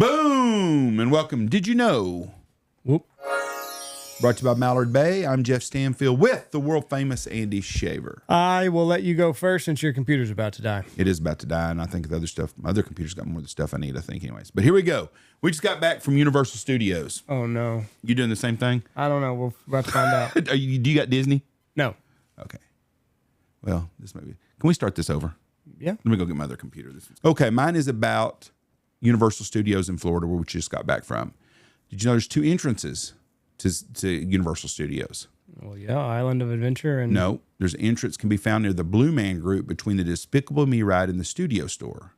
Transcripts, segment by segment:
Boom! And welcome. Did you know? Whoop. Brought to you by Mallard Bay. I'm Jeff Stanfield with the world famous Andy Shaver. I will let you go first since your computer's about to die. It is about to die, and I think the other stuff, my other computer's got more of the stuff I need, I think, anyways. But here we go. We just got back from Universal Studios. Oh, no. You doing the same thing? I don't know. We're about to find out. Do you got Disney? No. Okay. Well, this might be. Can we start this over? Yeah. Let me go get my other computer. Okay, mine is about Universal Studios in Florida, where we just got back from. Did you know there's two entrances to Universal Studios? Well, yeah, Island of Adventure and... No, there's an entrance can be found near the Blue Man Group between the Despicable Me ride and the Studio Store.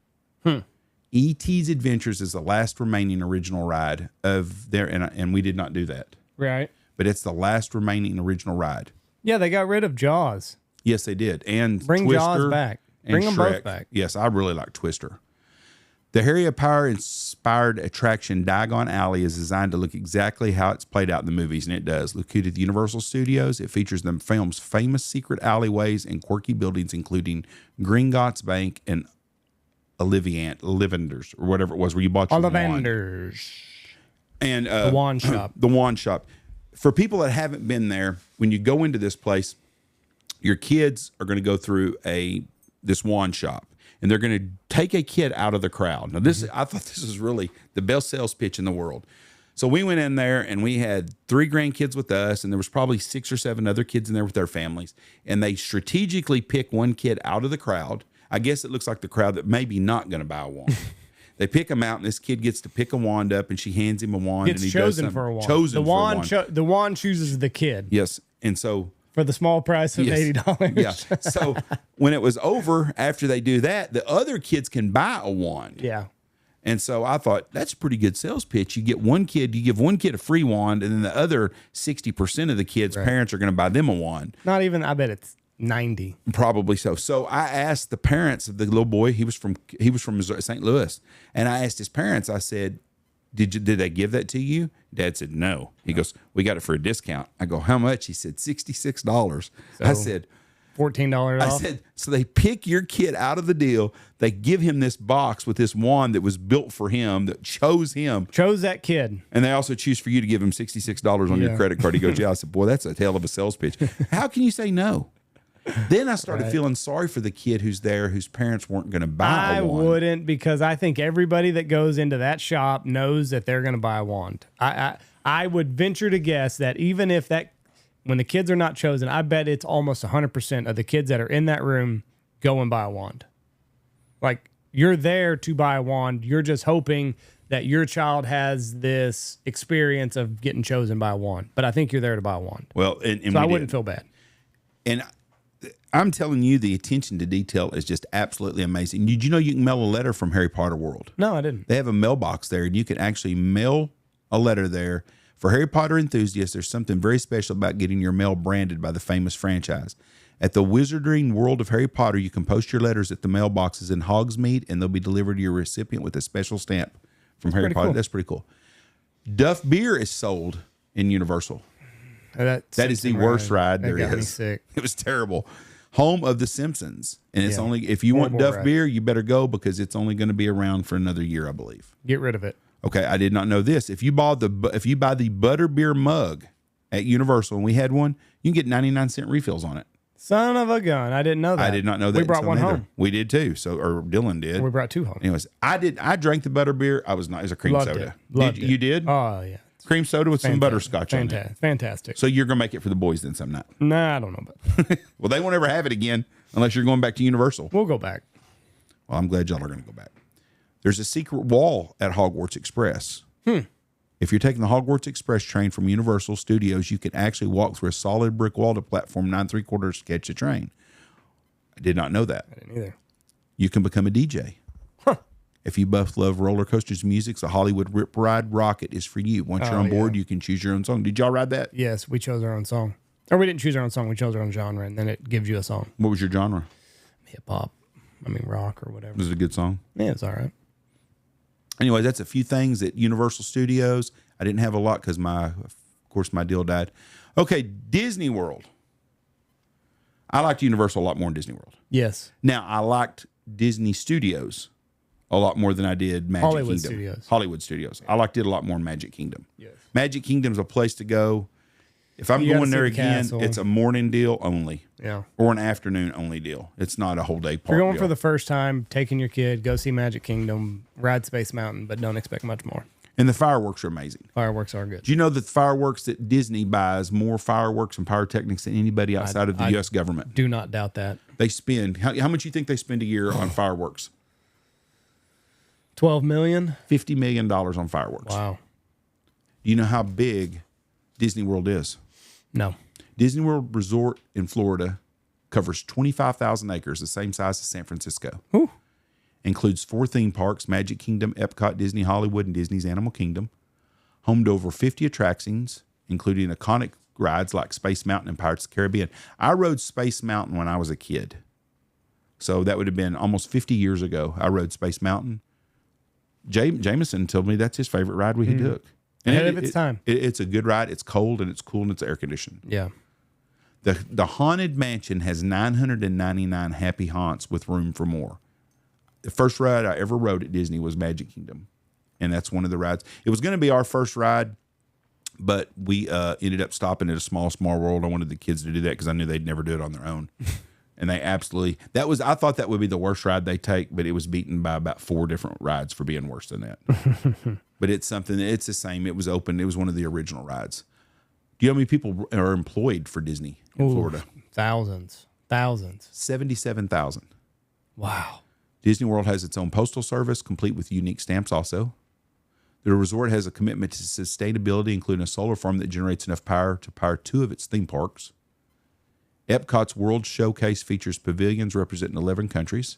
E.T.'s Adventures is the last remaining original ride of there, and we did not do that. Right. But it's the last remaining original ride. Yeah, they got rid of Jaws. Yes, they did. And Bring Twister Jaws back. Bring them both back. Yes, I really like Twister. The Harry Potter-inspired attraction Diagon Alley is designed to look exactly how it's played out in the movies, and it does. Located at the Universal Studios, it features the film's famous secret alleyways and quirky buildings, including Gringotts Bank and Ollivanders, or whatever it was, where you bought your wand. Ollivanders. And The wand shop. The wand shop. For people that haven't been there, when you go into this place, your kids are going to go through this wand shop. And they're going to take a kid out of the crowd. Now, I thought this was really the best sales pitch in the world. So we went in there, and we had 3 grandkids with us, and there was probably 6 or 7 other kids in there with their families. And they strategically pick one kid out of the crowd. I guess it looks like the crowd that maybe not going to buy a wand. They pick him out, and this kid gets to pick a wand up, and she hands him a wand. Gets and he chosen does for a wand. Chosen the for wand a wand. The wand chooses the kid. Yes, and so... For the small price of $80. Yeah. So when it was over, after they do that, the other kids can buy a wand. Yeah. And so I thought, that's a pretty good sales pitch. You give one kid a free wand, and then the other 60% of the kids' parents are going to buy them a wand. Not even, I bet it's 90. Probably so. So I asked the parents of the little boy, he was from Missouri, St. Louis, and I asked his parents, I said, Did they give that to you? Dad said, no. He goes, we got it for a discount. I go, how much? He said, $66. So I said, $14 off. I said, so they pick your kid out of the deal. They give him this box with this wand that was built for him, that chose him. Chose that kid. And they also choose for you to give him $66 on your credit card. He goes, yeah. I said, boy, that's a hell of a sales pitch. How can you say no? Then I started feeling sorry for the kid who's there, whose parents weren't going to buy a wand. I wouldn't, because I think everybody that goes into that shop knows that they're going to buy a wand. I would venture to guess that even if when the kids are not chosen, I bet it's almost 100% of the kids that are in that room go and buy a wand. Like, you're there to buy a wand. You're just hoping that your child has this experience of getting chosen by a wand. But I think you're there to buy a wand. Well, and so I wouldn't feel bad. And I'm telling you, the attention to detail is just absolutely amazing. Did you know you can mail a letter from Harry Potter World? No, I didn't. They have a mailbox there, and you can actually mail a letter there. For Harry Potter enthusiasts, there's something very special about getting your mail branded by the famous franchise. At the Wizarding World of Harry Potter, you can post your letters at the mailboxes in Hogsmeade, and they'll be delivered to your recipient with a special stamp from Harry Potter. Cool. That's pretty cool. Duff beer is sold in Universal. That is the worst ride there is. Me sick. It was terrible. Home of The Simpsons. And it's only, if you want Duff beer, you better go, because it's only going to be around for another year, I believe. Get rid of it. Okay, I did not know this. If you buy the butterbeer mug at Universal, and we had one, you can get 99-cent refills on it. Son of a gun. I didn't know that. I did not know that. We brought one home. We did too. So, or Dylan did. We brought 2 home. Anyways, I drank the butterbeer. It was a cream soda. You did? Oh, yeah. Cream soda with some butterscotch on it. Fantastic. So you're going to make it for the boys then some night? Nah, I don't know about that. Well, they won't ever have it again unless you're going back to Universal. We'll go back. Well, I'm glad y'all are going to go back. There's a secret wall at Hogwarts Express. If you're taking the Hogwarts Express train from Universal Studios, you can actually walk through a solid brick wall to platform 9 3/4 to catch the train. I did not know that. I didn't either. You can become a DJ. If you both love roller coasters and music, the Hollywood Rip Ride Rocket is for you. Once you're on board, you can choose your own song. Did y'all ride that? Yes, we chose our own song. Or we didn't choose our own song. We chose our own genre, and then it gives you a song. What was your genre? Hip-hop. Rock or whatever. Was it a good song? Yeah, it's all right. Anyway, that's a few things at Universal Studios. I didn't have a lot because, of course, my deal died. Okay, Disney World. I liked Universal a lot more than Disney World. Yes. Now, I liked Disney Studios a lot more than I did Magic Hollywood Kingdom. Studios. Hollywood Studios. I liked it a lot more than Magic Kingdom. Yes. Magic Kingdom's a place to go. If I'm You gotta going there see the again, castle. it's a morning deal only. Yeah. Or an afternoon only deal. It's not a whole day park If you're going deal. for the first time, taking your kid, go see Magic Kingdom, ride Space Mountain, but don't expect much more. And the fireworks are amazing. Fireworks are good. Do you know that the fireworks that Disney buys more fireworks and pyrotechnics than anybody outside of the U.S. government? Do not doubt that. They spend, how much you think they spend a year on fireworks? 12 million? $50 million on fireworks. Wow. Do you know how big Disney World is? No. Disney World Resort in Florida covers 25,000 acres, the same size as San Francisco. Ooh. Includes 4 theme parks, Magic Kingdom, Epcot, Disney Hollywood, and Disney's Animal Kingdom. Home to over 50 attractions, including iconic rides like Space Mountain and Pirates of the Caribbean. I rode Space Mountain when I was a kid. So that would have been almost 50 years ago. I rode Space Mountain. Jameson told me that's his favorite ride we took. And Ahead of its time. It's a good ride. It's cold and it's cool and it's air conditioned. Yeah. The Haunted Mansion has 999 happy haunts with room for more. The first ride I ever rode at Disney was Magic Kingdom. And that's one of the rides. It was going to be our first ride, but we ended up stopping at a Small World. I wanted the kids to do that because I knew they'd never do it on their own. And they absolutely, I thought that would be the worst ride they take, but it was beaten by about 4 different rides for being worse than that. But it's the same. It was open. It was one of the original rides. Do you know how many people are employed for Disney in Florida? Thousands. 77,000. Wow. Disney World has its own postal service, complete with unique stamps also. The resort has a commitment to sustainability, including a solar farm that generates enough power to power 2 of its theme parks. Epcot's World Showcase features pavilions representing 11 countries.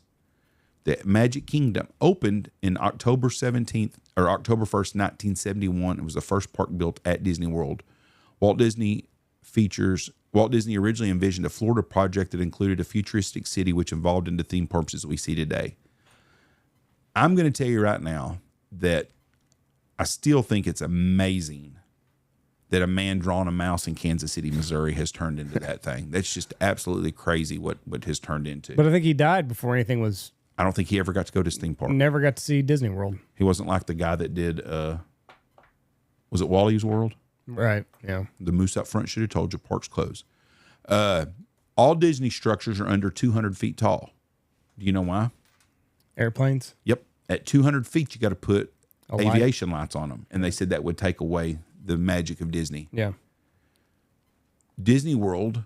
The Magic Kingdom opened in October 1st, 1971. It was the first park built at Disney World. Walt Disney originally envisioned a Florida project that included a futuristic city which evolved into theme parks as we see today. I'm going to tell you right now that I still think it's amazing that a man drawing a mouse in Kansas City, Missouri has turned into that thing. That's just absolutely crazy what has turned into. But I think he died before anything was. I don't think he ever got to go to this theme park. Never got to see Disney World. He wasn't like the guy that did, was it Wally's World? Right, yeah. The moose up front should have told you, park's closed. All Disney structures are under 200 feet tall. Do you know why? Airplanes? Yep. At 200 feet, you got to put A light? aviation lights on them. And they said that would take away the magic of Disney. Yeah. Disney World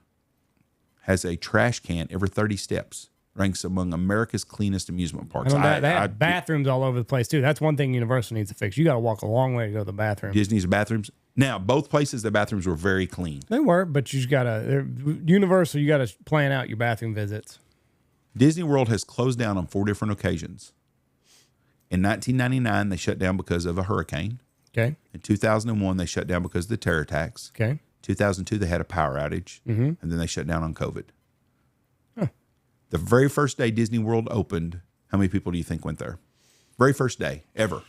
has a trash can every 30 steps. Ranks among America's cleanest amusement parks. They have bathrooms all over the place, too. That's one thing Universal needs to fix. You got to walk a long way to go to the bathroom. Disney's bathrooms. Now, both places, the bathrooms were very clean. They were, but you got to, Universal, you got to plan out your bathroom visits. Disney World has closed down on 4 different occasions. In 1999, they shut down because of a hurricane. Okay. In 2001, they shut down because of the terror attacks. Okay. 2002, they had a power outage. And then they shut down on COVID. Huh. The very first day Disney World opened, how many people do you think went there? Very first day ever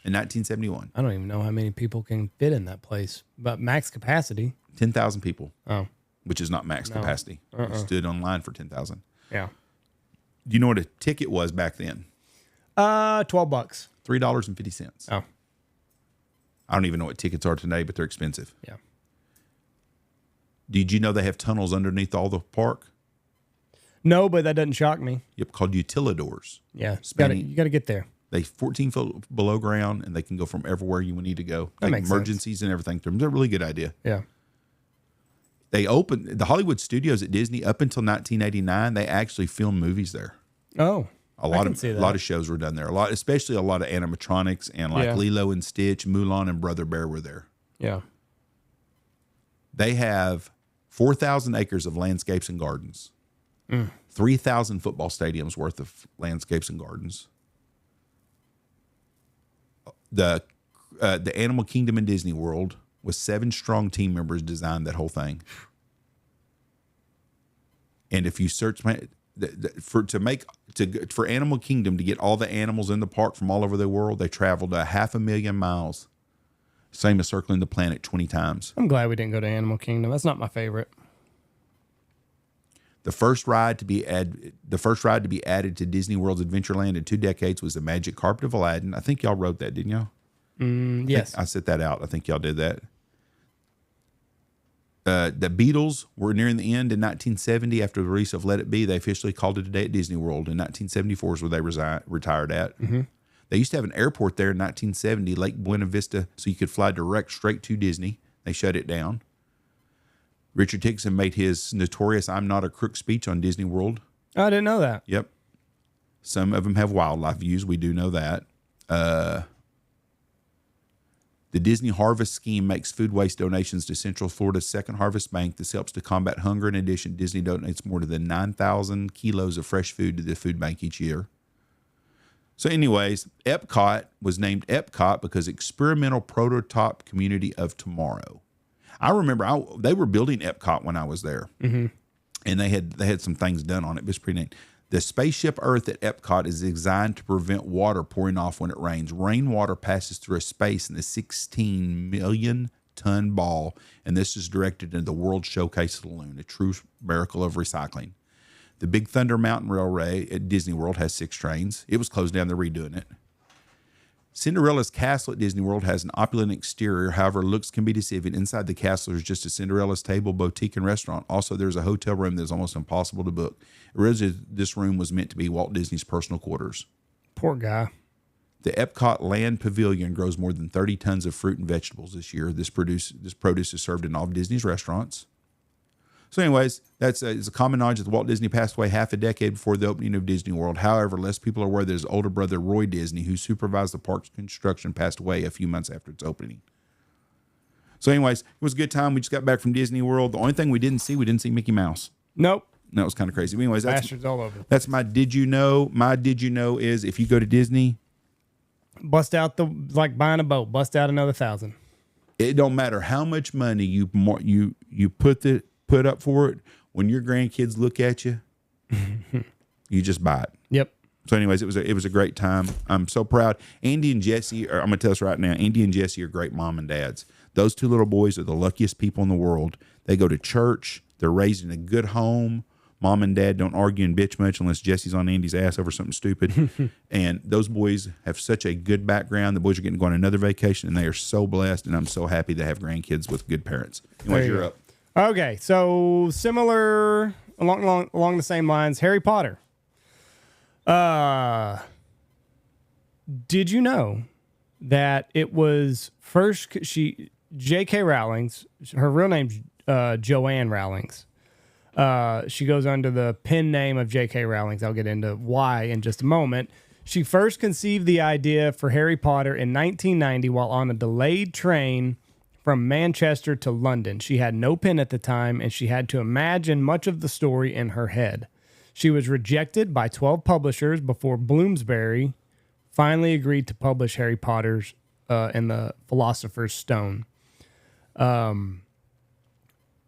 in 1971. I don't even know how many people can fit in that place, but max capacity. 10,000 people. Oh. Which is not max capacity. We stood online for 10,000. Yeah. Do you know what a ticket was back then? $12. $3.50. Oh. I don't even know what tickets are today, but they're expensive. Yeah. Did you know they have tunnels underneath all the park? No, but that doesn't shock me. Yep, called utilidors. Yeah. Spanning- You got to get there. They 14 foot below ground, and they can go from everywhere you need to go. That Like makes emergencies and everything. They're a really good idea. Yeah. They opened the Hollywood studios at Disney up until 1989. They actually filmed movies there. Oh. A lot of shows were done there. Especially a lot of animatronics and like Lilo and Stitch, Mulan, and Brother Bear were there. Yeah. They have 4,000 acres of landscapes and gardens. 3,000 football stadiums worth of landscapes and gardens. The Animal Kingdom in Disney World with 7 strong team members designed that whole thing. And if you search for Animal Kingdom to get all the animals in the park from all over the world, they traveled 500,000 miles. Same as circling the planet 20 times. I'm glad we didn't go to Animal Kingdom. That's not my favorite. The first ride to be added to Disney World's Adventureland in 2 decades was the Magic Carpet of Aladdin. I think y'all wrote that, didn't y'all? Yes. I set that out. I think y'all did that. The Beatles were nearing the end in 1970 after the release of Let It Be. They officially called it a day at Disney World. In 1974 is where they retired at. Mm-hmm. They used to have an airport there in 1970, Lake Buena Vista, so you could fly direct straight to Disney. They shut it down. Richard Dixon made his notorious "I'm not a crook" speech on Disney World. I didn't know that. Yep. Some of them have wildlife views. We do know that. The Disney Harvest Scheme makes food waste donations to Central Florida's Second Harvest Bank. This helps to combat hunger. In addition, Disney donates more than 9,000 kilos of fresh food to the food bank each year. So anyways, Epcot was named Epcot because Experimental Prototype Community of Tomorrow. I remember they were building Epcot when I was there, and they had some things done on it. It was pretty neat. The spaceship Earth at Epcot is designed to prevent water pouring off when it rains. Rainwater passes through a space in the 16 million ton ball, and this is directed into the World Showcase Saloon, a true miracle of recycling. The Big Thunder Mountain Railway at Disney World has 6 trains. It was closed down. They're redoing it. Cinderella's castle at Disney World has an opulent exterior. However, looks can be deceiving. Inside the castle is just a Cinderella's table, boutique, and restaurant. Also, there's a hotel room that's almost impossible to book. Originally, this room was meant to be Walt Disney's personal quarters. Poor guy. The Epcot Land Pavilion grows more than 30 tons of fruit and vegetables this year. This produce is served in all of Disney's restaurants. So anyways, it's a common knowledge that Walt Disney passed away half a decade before the opening of Disney World. However, less people are aware that his older brother, Roy Disney, who supervised the park's construction, passed away a few months after its opening. So anyways, it was a good time. We just got back from Disney World. The only thing we didn't see Mickey Mouse. Nope. That was kind of crazy. But anyways, Bastards all over. That's my did you know. My did you know is if you go to Disney, bust out like buying a boat. Bust out another 1,000. It don't matter how much money you put up for it. When your grandkids look at you, you just buy it. Yep. So anyways, it was a great time. I'm so proud. Andy and Jesse I'm going to tell us right now, Andy and Jesse are great mom and dads. Those 2 little boys are the luckiest people in the world. They go to church. They're raised in a good home. Mom and dad don't argue and bitch much unless Jesse's on Andy's ass over something stupid. And those boys have such a good background. The boys are getting to go on another vacation, and they are so blessed, and I'm so happy to have grandkids with good parents. Anyways, you're up. Okay, so similar, along the same lines, Harry Potter. Did you know that it was first J.K. Rowling's, her real name's Joanne Rowling's. She goes under the pen name of J.K. Rowling's. I'll get into why in just a moment. She first conceived the idea for Harry Potter in 1990 while on a delayed train from Manchester to London. She had no pen at the time, and she had to imagine much of the story in her head. She was rejected by 12 publishers before Bloomsbury finally agreed to publish Harry Potter's and the Philosopher's Stone.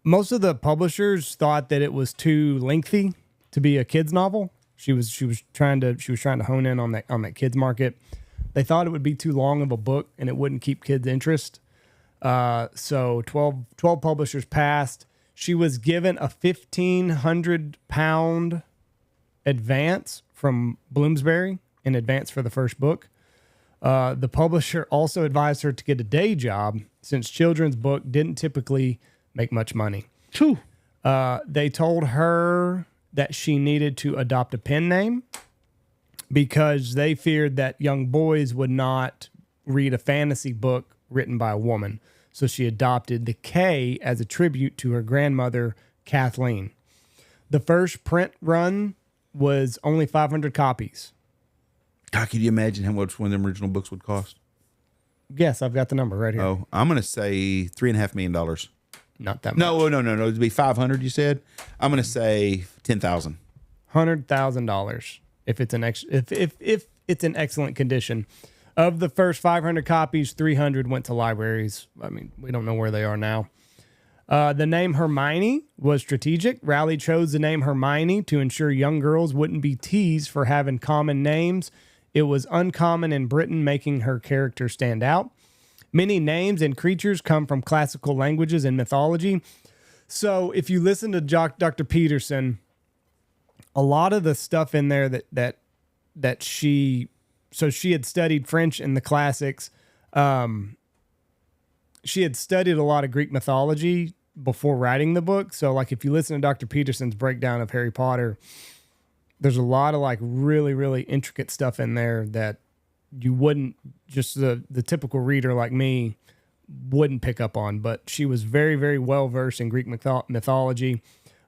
Most of the publishers thought that it was too lengthy to be a kids novel. She was trying to hone in on that kids market. They thought it would be too long of a book and it wouldn't keep kids' interest. So 12 publishers passed. She was given a £1,500 advance from Bloomsbury in advance for the first book. The publisher also advised her to get a day job since children's book didn't typically make much money. True. They told her that she needed to adopt a pen name because they feared that young boys would not read a fantasy book written by a woman. So she adopted the K as a tribute to her grandmother, Kathleen. The first print run was only 500 copies. God, can you imagine how much one of them original books would cost? Yes, I've got the number right here. Oh, I'm going to say $3.5 million. Not that much. No. It'd be 500. You said. I'm going to say 10,000. $100,000 if it's in excellent condition. Of the first 500 copies, 300 went to libraries. I mean, we don't know where they are now. The name Hermione was strategic. Rowling chose the name Hermione to ensure young girls wouldn't be teased for having common names. It was uncommon in Britain, making her character stand out. Many names and creatures come from classical languages and mythology. So if you listen to Dr. Peterson, a lot of the stuff in there that she had studied French in the classics. She had studied a lot of Greek mythology before writing the book. So like if you listen to Dr. Peterson's breakdown of Harry Potter, there's a lot of like really, really intricate stuff in there that you wouldn't, just the typical reader like me wouldn't pick up on. But she was very, very well versed in Greek mythology.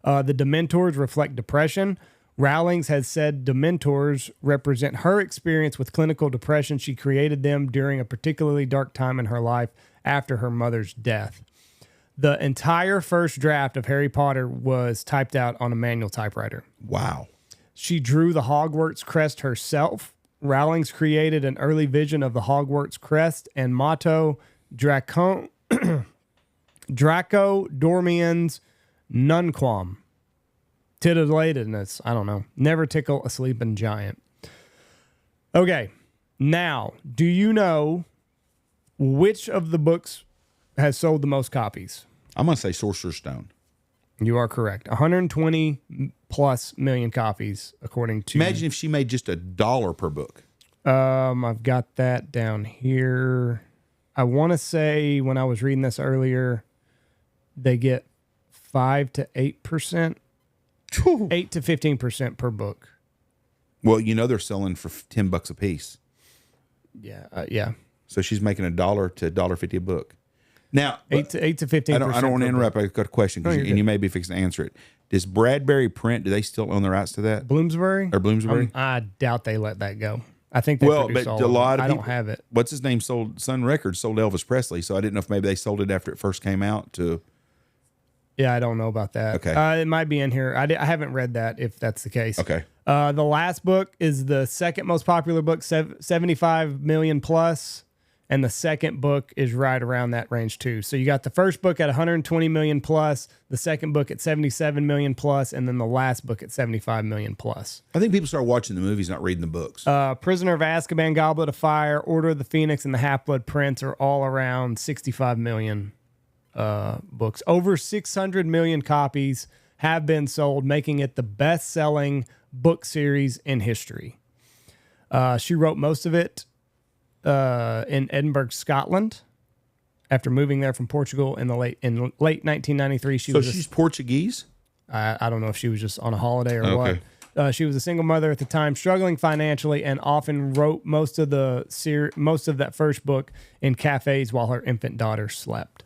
The Dementors reflect depression. Rowling has said Dementors represent her experience with clinical depression. She created them during a particularly dark time in her life after her mother's death. The entire first draft of Harry Potter was typed out on a manual typewriter. Wow. She drew the Hogwarts crest herself. Rowling's created an early vision of the Hogwarts crest and motto, Draco Dormiens Nunquam. Titillatiness, I don't know. Never tickle a sleeping giant. Okay, now, do you know which of the books has sold the most copies? I'm going to say Sorcerer's Stone. You are correct. 120 plus million copies, according to... Imagine if she made just $1 per book. I've got that down here. I want to say when I was reading this earlier, they get 5 to 8%, 8 to 15% per book. Well, you know they're selling for $10 a piece. Yeah, yeah. So she's making $1 to $1.50 a book. Now, 8 to 15%. I don't want to interrupt. I've got a question, and you may be fixing to answer it. Does Bradbury Print? Do they still own the rights to that? Bloomsbury or Bloomsbury? I doubt they let that go. I think they produced all a lot of I people, don't have it. What's his name? Sun Records sold Elvis Presley, so I didn't know if maybe they sold it after it first came out to. Yeah, I don't know about that. Okay, it might be in here. I haven't read that. If that's the case, okay. The last book is the second most popular book, 75 million plus. And the second book is right around that range too. So you got the first book at 120 million plus, the second book at 77 million plus, and then the last book at 75 million plus. I think people start watching the movies, not reading the books. Prisoner of Azkaban, Goblet of Fire, Order of the Phoenix, and the Half-Blood Prince are all around 65 million books. Over 600 million copies have been sold, making it the best-selling book series in history. She wrote most of it in Edinburgh, Scotland, after moving there from Portugal in late 1993. She's Portuguese? I don't know if she was just on a holiday or what. She was a single mother at the time, struggling financially, and often wrote most of that first book in cafes while her infant daughter slept.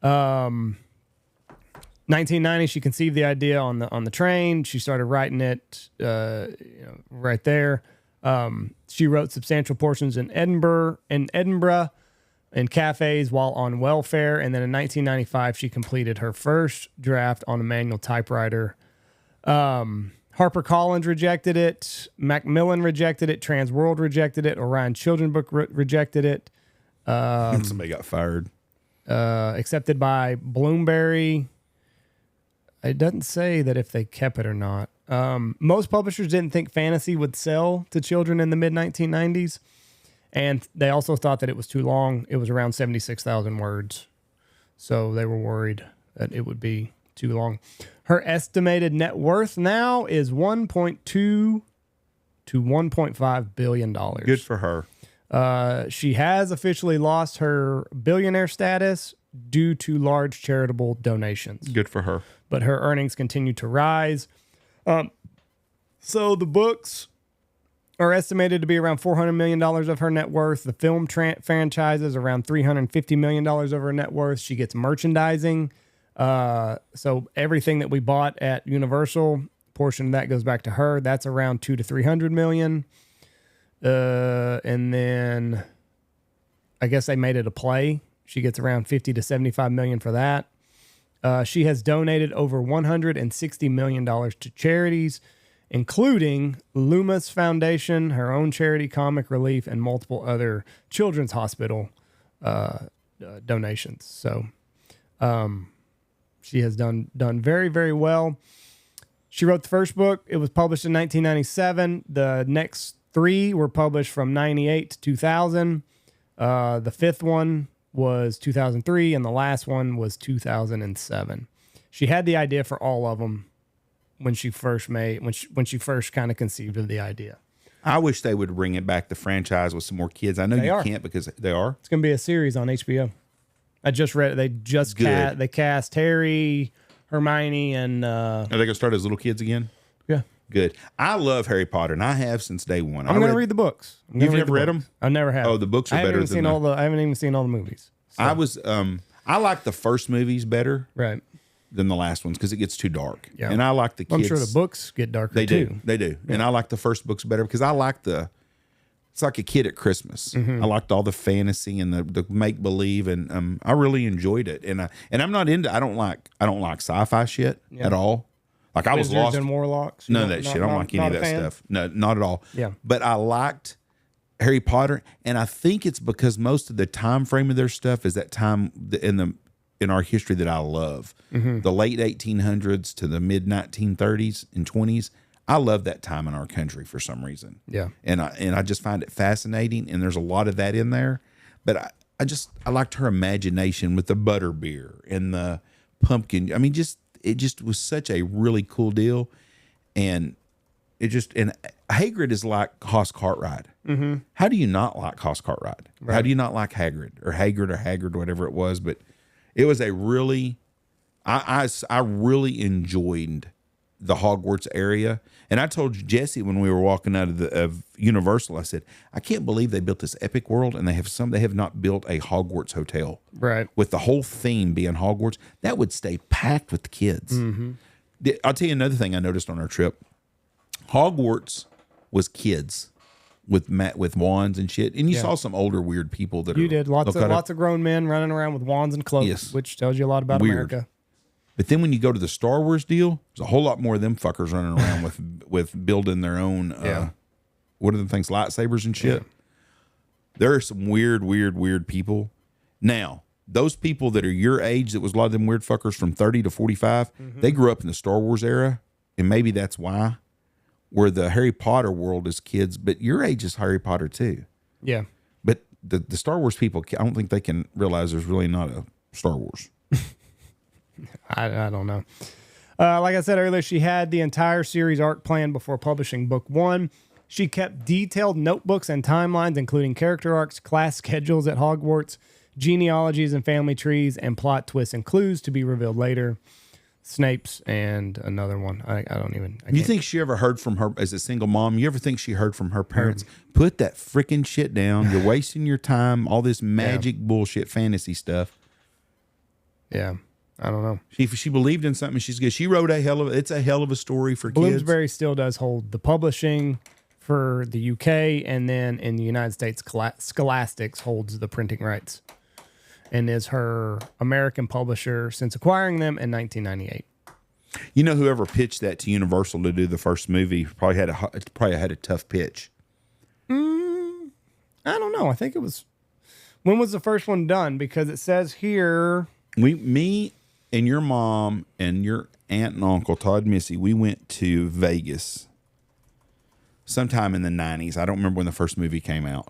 1990, she conceived the idea on the train. She started writing it right there. She wrote substantial portions in Edinburgh, in cafes while on welfare. And then in 1995, she completed her first draft on a manual typewriter. HarperCollins rejected it. Macmillan rejected it. Transworld rejected it. Orion Children Book rejected it. Somebody got fired. Accepted by Bloomsbury. It doesn't say that if they kept it or not. Most publishers didn't think fantasy would sell to children in the mid-1990s, and they also thought that it was too long. It was around 76,000 words, so they were worried that it would be too long. Her estimated net worth now is $1.2 to $1.5 billion. Good for her. She has officially lost her billionaire status due to large charitable donations. Good for her. But her earnings continue to rise. So the books are estimated to be around $400 million of her net worth. The film franchises around $350 million of her net worth. She gets merchandising. So everything that we bought at Universal, portion of that goes back to her. That's around $200 to $300 million. And then I guess they made it a play. She gets around $50 to $75 million for that. She has donated over $160 million to charities, including Loomis Foundation, her own charity, Comic Relief, and multiple other children's hospital donations. So she has done very, very well. She wrote the first book. It was published in 1997. The next three were published from 98 to 2000. The fifth one was 2003, and the last one was 2007. She had the idea for all of them, when she first kind of conceived of the idea. I wish they would bring it back, the franchise, with some more kids. I know you can't because they are. It's going to be a series on HBO. I just read it. They just they cast Harry, Hermione, and are they going to start as little kids again? Yeah. Good. I love Harry Potter, and I have since day one. I'm going to read the books. You've never read them? I never have. Oh, the books are better than I haven't even seen all the movies. So. I like the first movies better. Right. Than the last ones because it gets too dark. Yeah. And I like the kids. I'm sure the books get darker too. They do. Yeah. And I like the first books better because I like it's like a kid at Christmas. Mm-hmm. I liked all the fantasy and the make believe, and I really enjoyed it. And I'm not into. I don't like sci-fi shit at all. Like I was lost in Warlocks. None of that shit. I don't like any of that stuff. No, not at all. Yeah. But I liked Harry Potter, and I think it's because most of the time frame of their stuff is that time in our history that I love. Mm-hmm. The late 1800s to the mid 1930s and 20s. I love that time in our country for some reason. Yeah. And I just find it fascinating, and there's a lot of that in there. But I liked her imagination with the butterbeer and the pumpkin. I mean, it just was such a really cool deal. And Hagrid is like Hoss Cartwright. Mm-hmm. How do you not like Hoss Cartwright? Right. How do you not like Hagrid or Haggard, whatever it was? But it was a really, I really enjoyed the Hogwarts area. And I told Jesse when we were walking out of Universal, I said, I can't believe they built this epic world and they have not built a Hogwarts hotel. Right. With the whole theme being Hogwarts, that would stay packed with the kids. Mm-hmm. I'll tell you another thing I noticed on our trip. Hogwarts was kids with wands and shit, and you saw some older weird people that you did lots of grown men running around with wands and cloaks, which tells you a lot about America. But then when you go to the Star Wars deal, there's a whole lot more of them fuckers running around with building their own what are the things, lightsabers and shit. Yeah. There are some weird people. Now, those people that are your age, that was a lot of them weird fuckers from 30 to 45, they grew up in the Star Wars era, and maybe that's why. Where the Harry Potter world is kids, but your age is Harry Potter too. Yeah. But the Star Wars people, I don't think they can realize there's really not a Star Wars. I don't know. Like I said earlier, she had the entire series arc planned before publishing book one. She kept detailed notebooks and timelines, including character arcs, class schedules at Hogwarts, genealogies and family trees, and plot twists and clues to be revealed later. Snape's and another one. You think she ever heard from her as a single mom? You ever think she heard from her parents? Put that freaking shit down. You're wasting your time. All this magic bullshit fantasy stuff. Yeah. I don't know. She believed in something. She's good. She wrote it's a hell of a story for kids. Bloomsbury still does hold the publishing for the UK, and then in the United States, Scholastics holds the printing rights and is her American publisher since acquiring them in 1998. You know, whoever pitched that to Universal to do the first movie probably had a tough pitch. I don't know. I think it was. When was the first one done? Because it says here, me and your mom and your aunt and uncle Todd Missy, we went to Vegas sometime in the 90s. I don't remember when the first movie came out.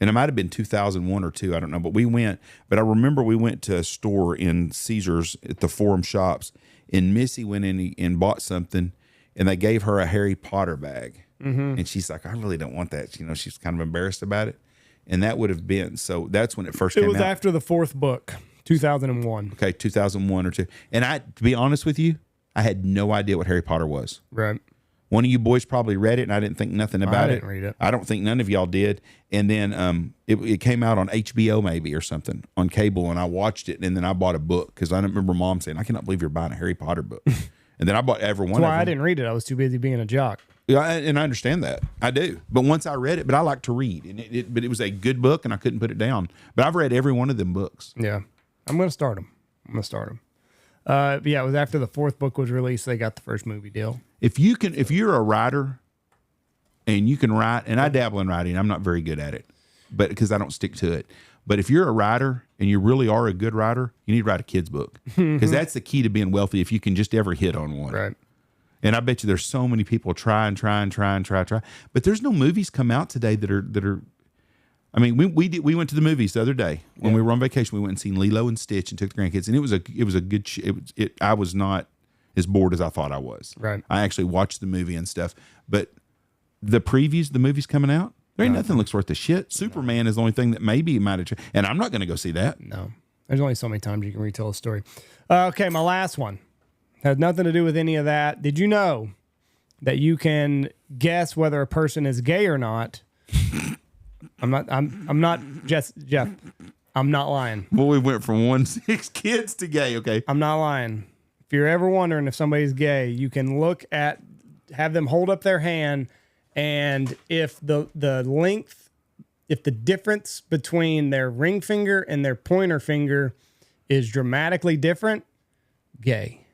And it might have been 2001 or 2, I don't know. But we went. But I remember we went to a store in Caesars at the Forum Shops, and Missy went in and bought something, and they gave her a Harry Potter bag. Mm-hmm. And she's like, I really don't want that. You know, she's kind of embarrassed about it. And that would have been, so that's when it first came out. It was after the fourth book, 2001. Okay, 2001 or 2. And to be honest with you, I had no idea what Harry Potter was. Right. One of you boys probably read it, and I didn't think nothing about it. I didn't read it. I don't think none of y'all did. And then it came out on HBO maybe or something on cable, and I watched it, and then I bought a book because I remember Mom saying, I cannot believe you're buying a Harry Potter book. And then I bought every one of them. That's why I didn't read it. I was too busy being a jock. Yeah, and I understand that. I do. But once I read it, but I like to read. And but it was a good book, and I couldn't put it down. But I've read every one of them books. Yeah. I'm going to start them. Yeah, it was after the fourth book was released, they got the first movie deal. If you're a writer and you can write, and I dabble in writing, I'm not very good at it, but because I don't stick to it. But if you're a writer and you really are a good writer, you need to write a kid's book because that's the key to being wealthy. If you can just ever hit on one, right? And I bet you there's so many people try, but there's no movies come out today that are. I mean, we went to the movies the other day when we were on vacation. We went and seen Lilo and Stitch and took the grandkids, and it was a good. It's as bored as I thought I was. Right. I actually watched the movie and stuff, but the previews, the movie's coming out, there ain't nothing looks worth the shit. Superman is the only thing that maybe might have changed, and I'm not going to go see that. No. There's only so many times you can retell a story. Okay, my last one has nothing to do with any of that. Did you know that you can guess whether a person is gay or not? I'm not Jeff. I'm not lying. Well, we went from 1-6 kids to gay. Okay. I'm not lying. If you're ever wondering if somebody's gay, you can have them hold up their hand, and if the length, if the difference between their ring finger and their pointer finger is dramatically different, gay.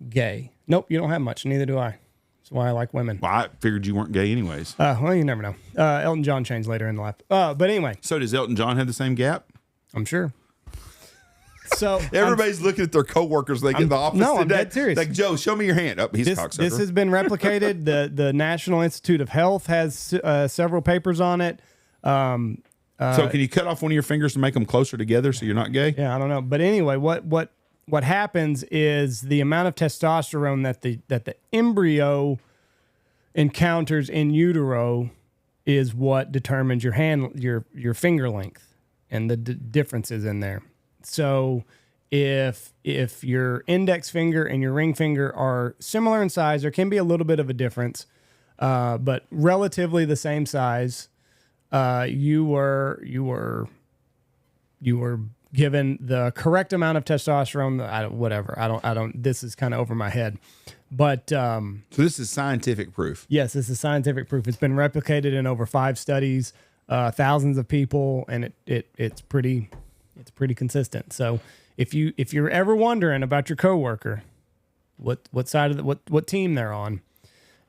Gay. Nope, you don't have much. Neither do I. That's why I like women. Well, I figured you weren't gay anyways. Well, you never know. Elton John changed later in life. But anyway. So does Elton John have the same gap? I'm sure. So everybody's looking at their coworkers. They get in the office today. I'm dead serious. Like, Joe, show me your hand. Oh, he's a cocksucker. This has been replicated. The National Institute of Health has several papers on it. So can you cut off one of your fingers to make them closer together so you're not gay? Yeah, I don't know. But anyway, what happens is the amount of testosterone that the embryo encounters in utero is what determines your finger length and the differences in there. So if your index finger and your ring finger are similar in size, there can be a little bit of a difference, but relatively the same size. You were given the correct amount of testosterone. This is kind of over my head, but so this is scientific proof. Yes, this is scientific proof. It's been replicated in over 5 studies, thousands of people, and it's pretty consistent. So if you're ever wondering about your coworker, what side of what team they're on,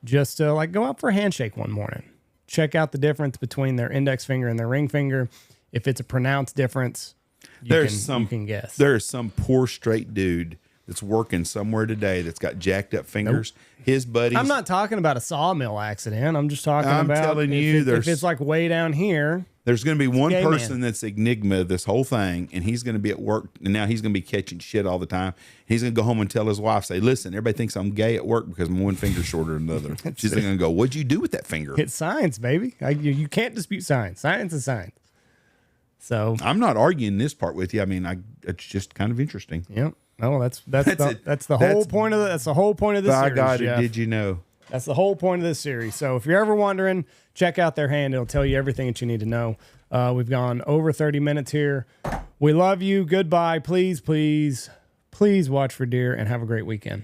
just go out for a handshake one morning. Check out the difference between their index finger and their ring finger. If it's a pronounced difference, you can guess. There's some poor straight dude that's working somewhere today that's got jacked up fingers. Nope. His buddies. I'm not talking about a sawmill accident. I'm just talking about telling you, if it's like way down here. There's going to be one person that's enigma of this whole thing, and he's going to be at work, and now he's going to be catching shit all the time. He's going to go home and tell his wife, say, listen, everybody thinks I'm gay at work because my one finger's shorter than the other. She's going to go, what'd you do with that finger? It's science, baby. You can't dispute science. Science is science. So I'm not arguing this part with you. I mean, it's just kind of interesting. Yep. Oh, that's the whole point of this series. By God, did you know? That's the whole point of this series. So if you're ever wondering, check out their hand. It'll tell you everything that you need to know. We've gone over 30 minutes here. We love you. Goodbye. Please, please, please watch for deer and have a great weekend.